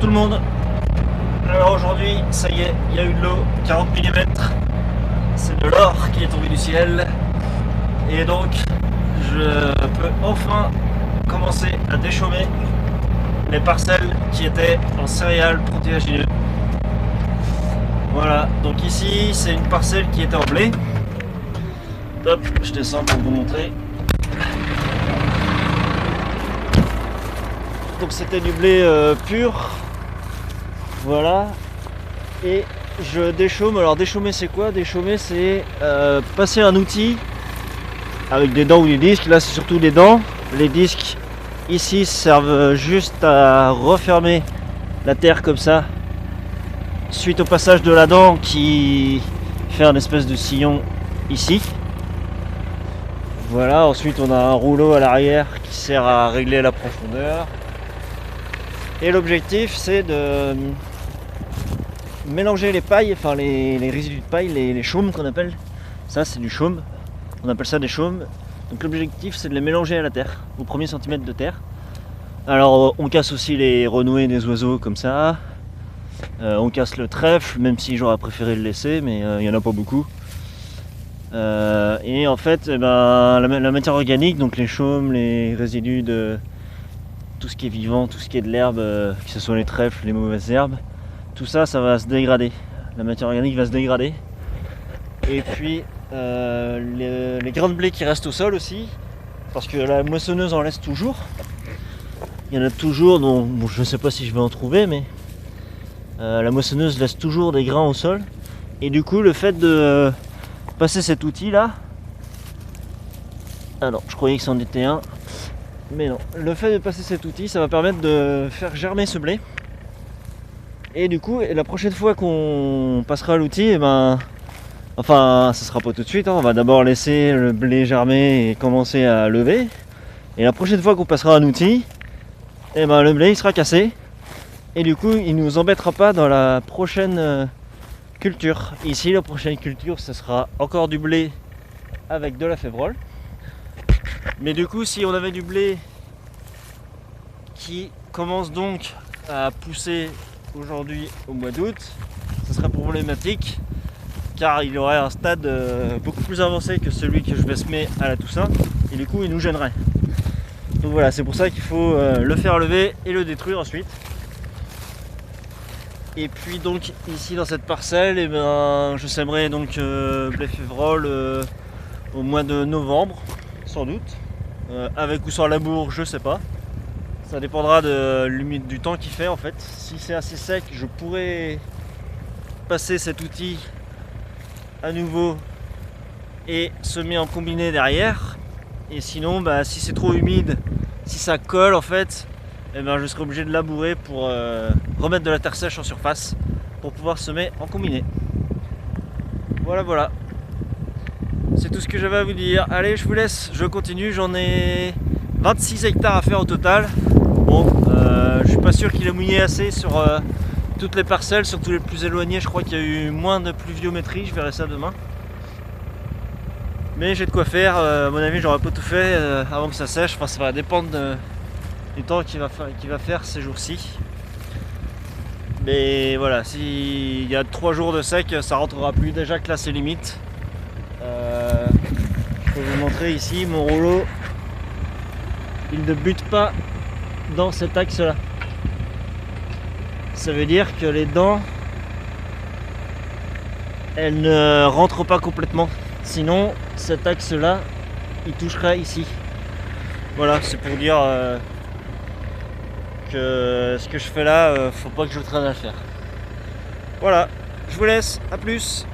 le monde. Alors aujourd'hui, ça y est, il y a eu de l'eau, 40 mm. C'est de l'or qui est tombé du ciel. Et donc, je peux enfin commencer à déchaumer les parcelles qui étaient en céréales protéagineux. Voilà, donc ici, c'est une parcelle qui était en blé. Hop, je descends pour vous montrer. Donc c'était du blé pur. Voilà. Et je déchaume. Alors déchaumer c'est quoi? Déchaumer c'est passer un outil avec des dents ou des disques. Là c'est surtout des dents. Les disques ici servent juste à refermer la terre comme ça. Suite au passage de la dent qui fait un espèce de sillon ici. Voilà, ensuite on a un rouleau à l'arrière qui sert à régler la profondeur. Et l'objectif c'est de mélanger les pailles, enfin les résidus de paille, les chaumes qu'on appelle. Ça c'est du chaume, on appelle ça des chaumes. Donc l'objectif c'est de les mélanger à la terre, au premier centimètre de terre. Alors on casse aussi les renouées des oiseaux comme ça. On casse le trèfle, même si j'aurais préféré le laisser, mais il n'y en a pas beaucoup. Et en fait, la matière organique, donc les chaumes, les résidus de tout ce qui est vivant, tout ce qui est de l'herbe, que ce soit les trèfles, les mauvaises herbes, tout ça, ça va se dégrader. La matière organique va se dégrader. Et puis les grains de blé qui restent au sol aussi, parce que la moissonneuse en laisse toujours. Il y en a toujours, donc bon, je ne sais pas si je vais en trouver, mais la moissonneuse laisse toujours des grains au sol. Et du coup, le fait de passer cet outil là, ah non, je croyais que c'en était un, mais non, le fait de passer cet outil, ça va permettre de faire germer ce blé. Et du coup, la prochaine fois qu'on passera l'outil, enfin, ça sera pas tout de suite, hein, on va d'abord laisser le blé germer et commencer à lever. Et la prochaine fois qu'on passera un outil, le blé il sera cassé. Et du coup, il ne nous embêtera pas dans la prochaine culture. Ici, la prochaine culture, ce sera encore du blé avec de la févrole. Mais du coup, si on avait du blé qui commence donc à pousser aujourd'hui au mois d'août, ce serait problématique car il aurait un stade beaucoup plus avancé que celui que je vais semer à la Toussaint et du coup il nous gênerait. Donc voilà, c'est pour ça qu'il faut le faire lever et le détruire ensuite. Et puis donc ici dans cette parcelle, je sèmerai donc blé févrole au mois de novembre sans doute, avec ou sans labour, je sais pas. Ça dépendra du temps qu'il fait en fait. Si c'est assez sec, je pourrais passer cet outil à nouveau et semer en combiné derrière. Et sinon, si c'est trop humide, si ça colle en fait, je serai obligé de labourer pour remettre de la terre sèche en surface pour pouvoir semer en combiné. Voilà. C'est tout ce que j'avais à vous dire. Allez, je vous laisse, je continue. J'en ai 26 hectares à faire au total. Bon, je suis pas sûr qu'il ait mouillé assez sur toutes les parcelles, surtout les plus éloignées. Je crois qu'il y a eu moins de pluviométrie, je verrai ça demain. Mais j'ai de quoi faire, à mon avis j'aurais pas tout fait avant que ça sèche. Enfin, ça va dépendre du temps qu'il va faire ces jours-ci. Mais voilà, s'il y a 3 jours de sec, ça rentrera plus. Déjà que là c'est limite. Je peux vous montrer ici mon rouleau. Il ne bute pas dans cet axe là. Ça veut dire que les dents elles ne rentrent pas complètement. Sinon cet axe là il toucherait ici. Voilà, c'est pour dire que ce que je fais là, faut pas que je traîne à le faire. Voilà, je vous laisse, à plus.